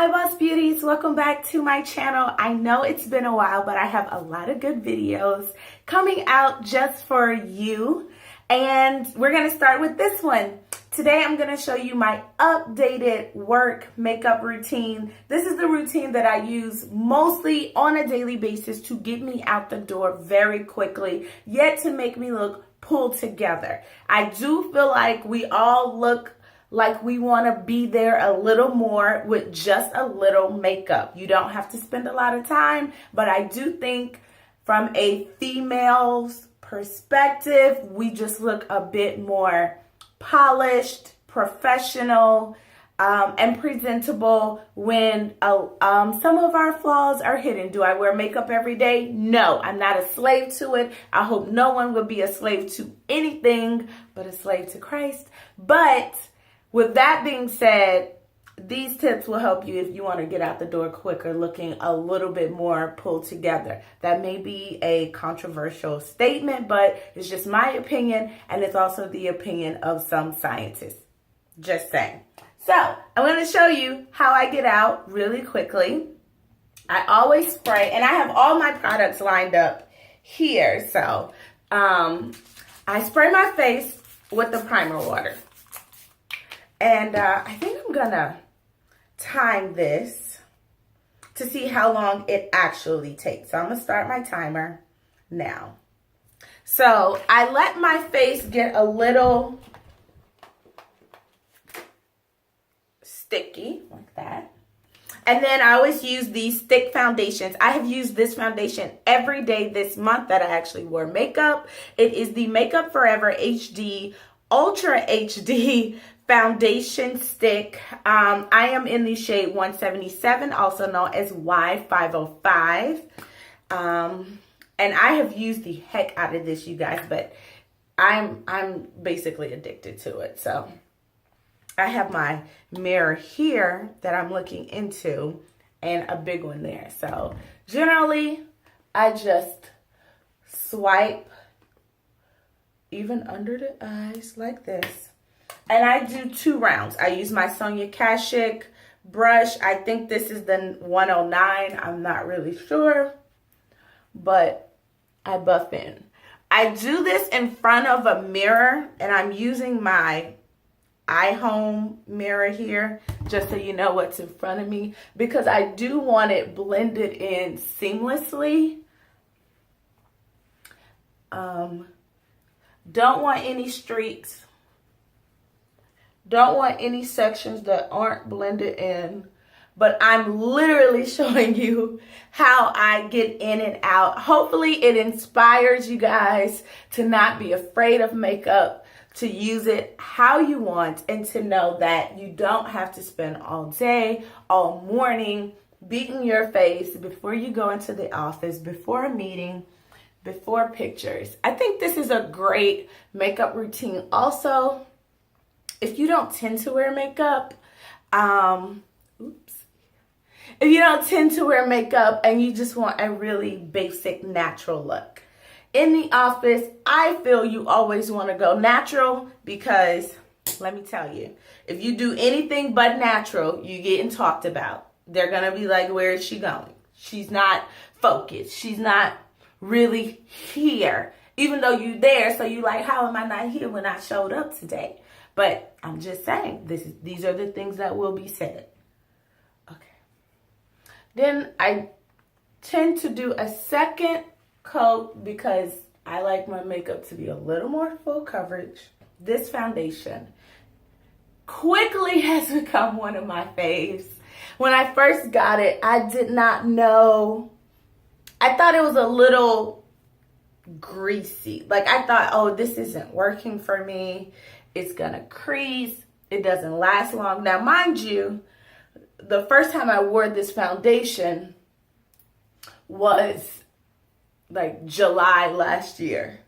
Hi Boss Beauties, welcome back to my channel. I know it's been a while, but I have a lot of good videos coming out just for you. And we're gonna start with this one. Today I'm gonna show you my updated work makeup routine. This is the routine that I use mostly on a daily basis to get me out the door very quickly, yet to make me look pulled together. I do feel like we all look like we want to be there a little more with just a little makeup. You don't have to spend a lot of time, but I do think from a female's perspective, we just look a bit more polished, professional, and presentable when some of our flaws are hidden. Do I wear makeup every day? No, I'm not a slave to it. I hope no one would be a slave to anything but a slave to Christ. But with that being said, these tips will help you if you want to get out the door quicker, looking a little bit more pulled together. That may be a controversial statement, but it's just my opinion, and it's also the opinion of some scientists. Just saying. So, I'm going to show you how I get out really quickly. I always spray, and I have all my products lined up here. So, I spray my face with the primer water. And I think I'm gonna time this to see how long it actually takes. So I'm gonna start my timer now. So I let my face get a little sticky like that. And then I always use these thick foundations. I have used this foundation every day this month that I actually wore makeup. It is the Makeup Forever HD Ultra HD foundation stick. I am in the shade 177, also known as Y505. And I have used the heck out of this, you guys, but I'm basically addicted to it. So I have my mirror here that I'm looking into and a big one there. So generally, I just swipe even under the eyes like this. And I do 2 rounds. I use my Sonia Kashuk brush. I think this is the 109. I'm not really sure. But I buff in. I do this in front of a mirror. And I'm using my iHome mirror here. Just so you know what's in front of me. Because I do want it blended in seamlessly. Don't want any streaks. Don't want any sections that aren't blended in. But I'm literally showing you how I get in and out. Hopefully it inspires you guys to not be afraid of makeup, to use it how you want, and to know that you don't have to spend all day, all morning beating your face before you go into the office, before a meeting, before pictures. I think this is a great makeup routine. Also, if you don't tend to wear makeup, if you don't tend to wear makeup and you just want a really basic natural look. In the office, I feel you always want to go natural because, let me tell you, if you do anything but natural, you're getting talked about. They're going to be like, where is she going? She's not focused. She's not really here. Even though you're there, so you like, how am I not here when I showed up today? But I'm just saying, these are the things that will be said. Okay. Then I tend to do a second coat because I like my makeup to be a little more full coverage. This foundation quickly has become one of my faves. When I first got it, I did not know. I thought it was a little greasy. Like I thought, oh, this isn't working for me. It's gonna crease. It doesn't last long. Now, mind you, the first time I wore this foundation was like July last year.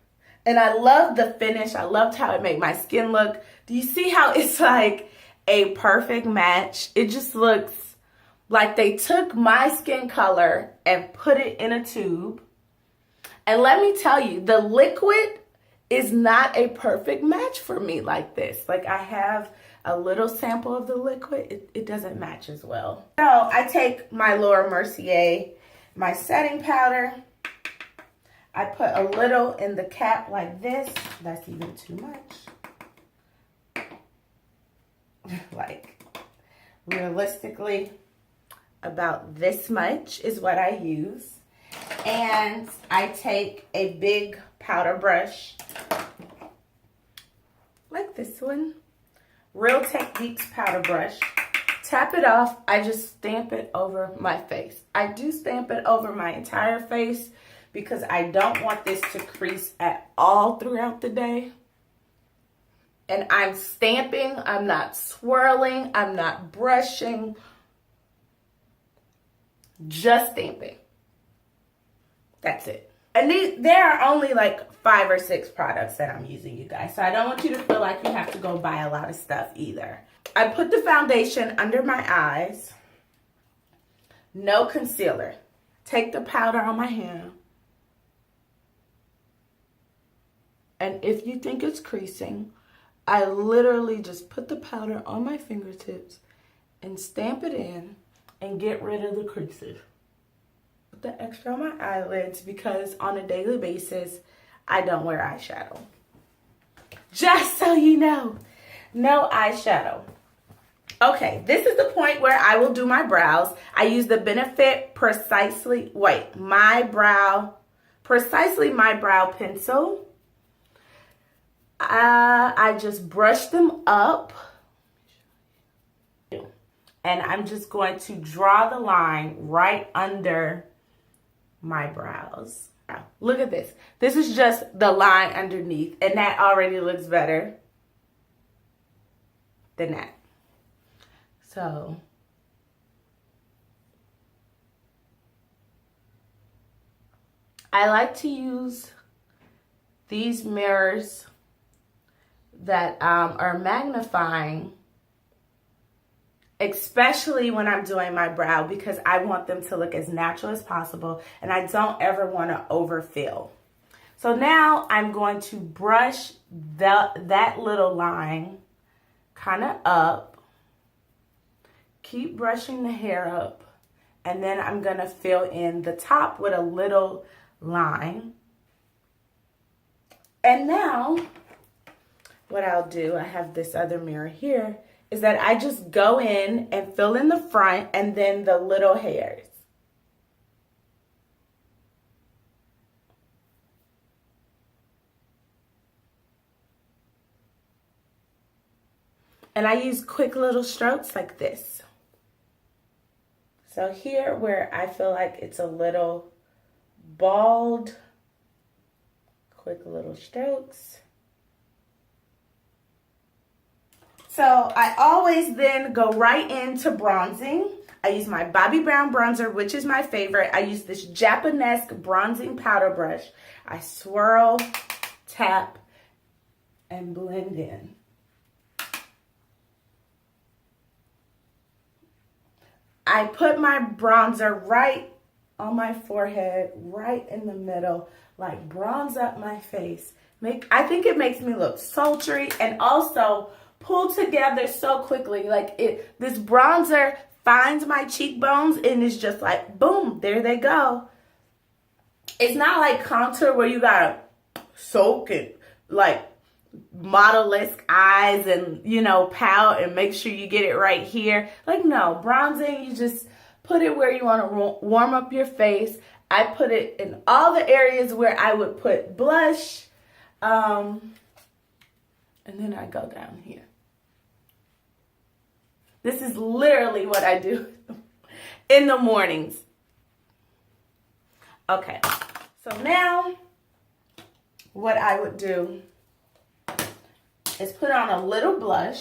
And I loved the finish. I loved how it made my skin look. Do you see how it's like a perfect match? It just looks like they took my skin color and put it in a tube. And let me tell you, the liquid is not a perfect match for me like this. Like I have a little sample of the liquid, it doesn't match as well. So I take my Laura Mercier, my setting powder. I put a little in the cap like this. That's even too much. Like, realistically, about this much is what I use. And I take a big powder brush, like this one, Real Techniques powder brush. Tap it off. I just stamp it over my face. I do stamp it over my entire face because I don't want this to crease at all throughout the day. And I'm stamping, I'm not swirling, I'm not brushing, just stamping. That's it. And there are only like 5 or 6 products that I'm using, you guys. So I don't want you to feel like you have to go buy a lot of stuff either. I put the foundation under my eyes. No concealer. Take the powder on my hand. And if you think it's creasing, I literally just put the powder on my fingertips and stamp it in and get rid of the creases. Put the extra on my eyelids because on a daily basis, I don't wear eyeshadow. Just so you know, no eyeshadow. Okay, this is the point where I will do my brows. I use the Benefit Precisely My Brow pencil. I just brush them up. And I'm just going to draw the line right under my brows. Look at this. This is just the line underneath, and that already looks better than that. So I like to use these mirrors that are magnifying, especially when I'm doing my brow, because I want them to look as natural as possible and I don't ever want to overfill. So now I'm going to brush that little line kind of up. Keep brushing the hair up, and then I'm going to fill in the top with a little line. And now what I'll do, I have this other mirror here, is that I just go in and fill in the front and then the little hairs. And I use quick little strokes like this. So here where I feel like it's a little bald, quick little strokes. So I always then go right into bronzing. I use my Bobbi Brown bronzer, which is my favorite. I use this Japanese bronzing powder brush. I swirl, tap, and blend in. I put my bronzer right on my forehead, right in the middle, like bronze up my face. I think it makes me look sultry and also pull together so quickly. Like this bronzer finds my cheekbones and it's just like, boom, there they go. It's not like contour where you gotta soak it, like model-esque eyes and, you know, pout and make sure you get it right here. Like, no, bronzing, you just put it where you want to warm up your face. I put it in all the areas where I would put blush, and then I go down here. This is literally what I do in the mornings. Okay, so now what I would do is put on a little blush.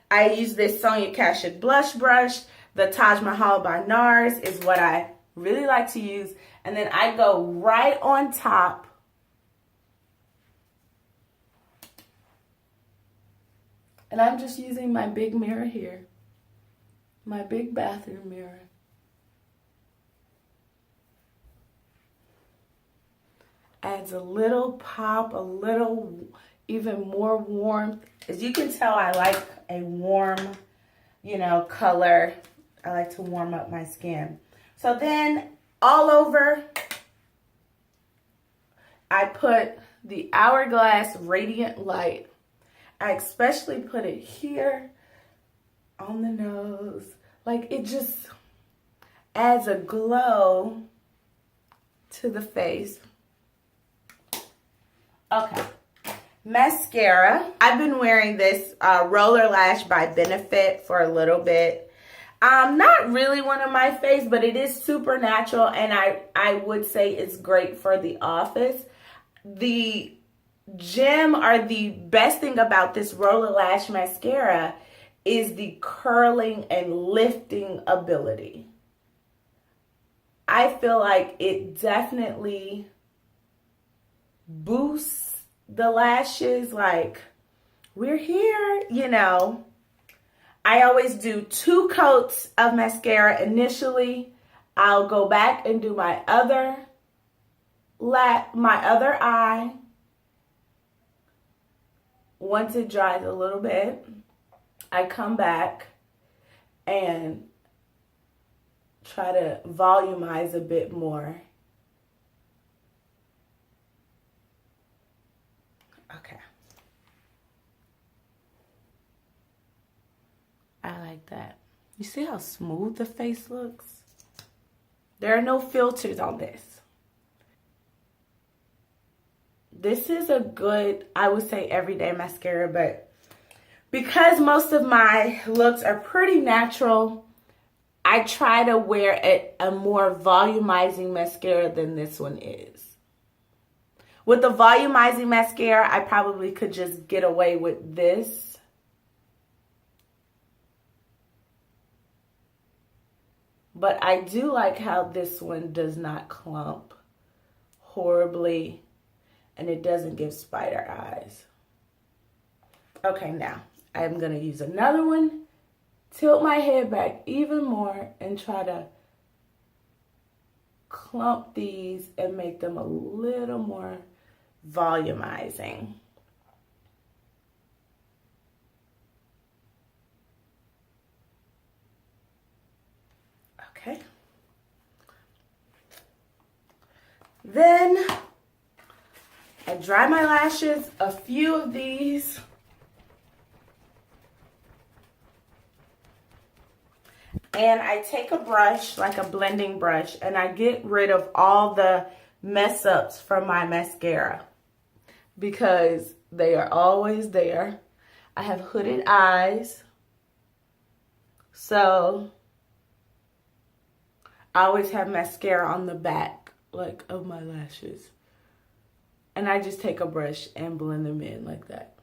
I use this Sonia Kashuk blush brush. The Taj Mahal by NARS is what I really like to use. And then I go right on top. And I'm just using my big mirror here. My big bathroom mirror. Adds a little pop, a little even more warmth. As you can tell, I like a warm, color. I like to warm up my skin. So then all over, I put the Hourglass Radiant Light. I especially put it here on the nose. Like, it just adds a glow to the face. Okay. Mascara. I've been wearing this Roller Lash by Benefit for a little bit. Not really one of my faves, but it is super natural, and I would say it's great for the office. The gem or the best thing about this Roller Lash mascara is the curling and lifting ability. I feel like it definitely boosts the lashes. Like, we're here, I always do 2 coats of mascara initially. I'll go back and do my other eye. Once it dries a little bit, I come back and try to volumize a bit more. Okay. I like that. You see how smooth the face looks? There are no filters on this. This is a good, I would say, everyday mascara, but because most of my looks are pretty natural, I try to wear a more volumizing mascara than this one is. With the volumizing mascara, I probably could just get away with this. But I do like how this one does not clump horribly, and it doesn't give spider eyes. Okay, now I'm going to use another one, tilt my head back even more, and try to clump these and make them a little more volumizing. Okay. Then I dry my lashes, a few of these. And I take a brush, like a blending brush, and I get rid of all the mess ups from my mascara because they are always there. I have hooded eyes, so I always have mascara on the back, like, of my lashes. And I just take a brush and blend them in like that.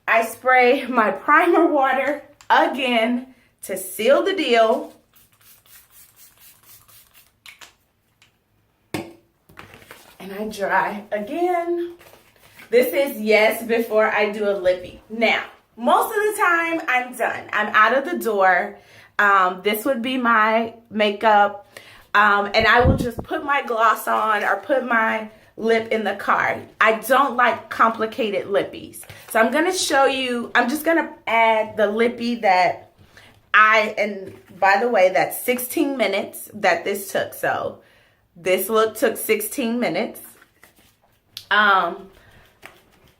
I spray my primer water again to seal the deal. And I dry again. This is yes before I do a lippy. Now, most of the time I'm done. I'm out of the door. This would be my makeup. And I will just put my gloss on or put my lip in the car. I don't like complicated lippies. So I'm going to show you, I'm just going to add the lippy that and by the way, that's 16 minutes that this took. So this look took 16 minutes.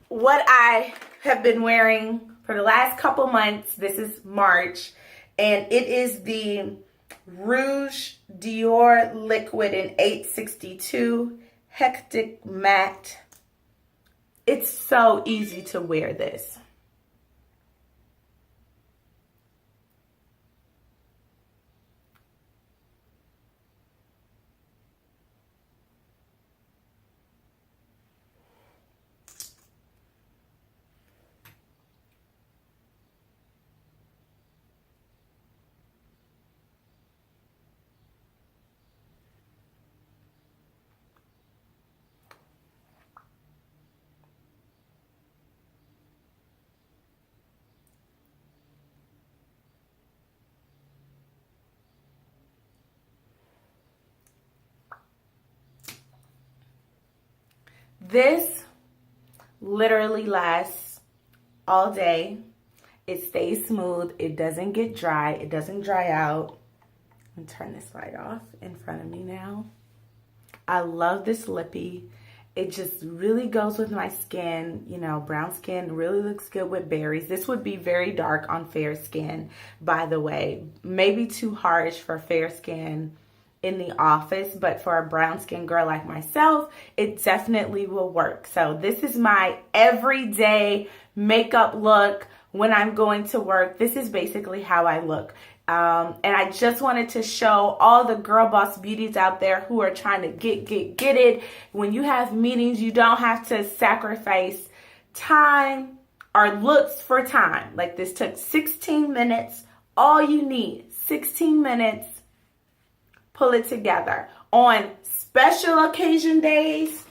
What I have been wearing for the last couple months, this is March, and it is the Rouge Dior Liquid in 862 Hectic Matte. It's so easy to wear this. This literally lasts all day. It stays smooth. It doesn't get dry. It doesn't dry out. I'm gonna turn this light off in front of me now. I love this lippy. It just really goes with my skin. You know, brown skin really looks good with berries. This would be very dark on fair skin, by the way. Maybe too harsh for fair skin in the office, but for a brown skin girl like myself, it definitely will work. So this is my everyday makeup look when I'm going to work. This is basically how I look. And I just wanted to show all the girl boss beauties out there who are trying to get it. When you have meetings, you don't have to sacrifice time or looks for time. Like this took 16 minutes. All you need, 16 minutes. Pull it together. On special occasion days,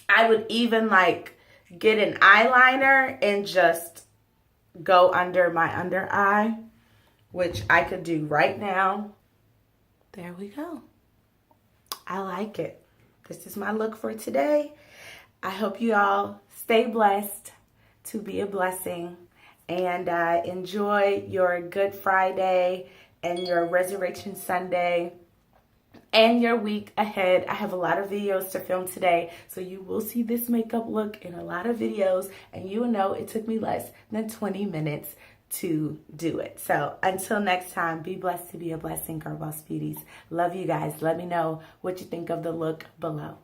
I would even like get an eyeliner and just go under my under eye, which I could do right now. There we go. I like it. This is my look for today. I hope you all stay blessed to be a blessing, and enjoy your Good Friday and your Resurrection Sunday and your week ahead. I have a lot of videos to film today, so you will see this makeup look in a lot of videos, and you will know it took me less than 20 minutes to do it. So until next time, be blessed to be a blessing, Girl Boss Beauties. Love you guys. Let me know what you think of the look below.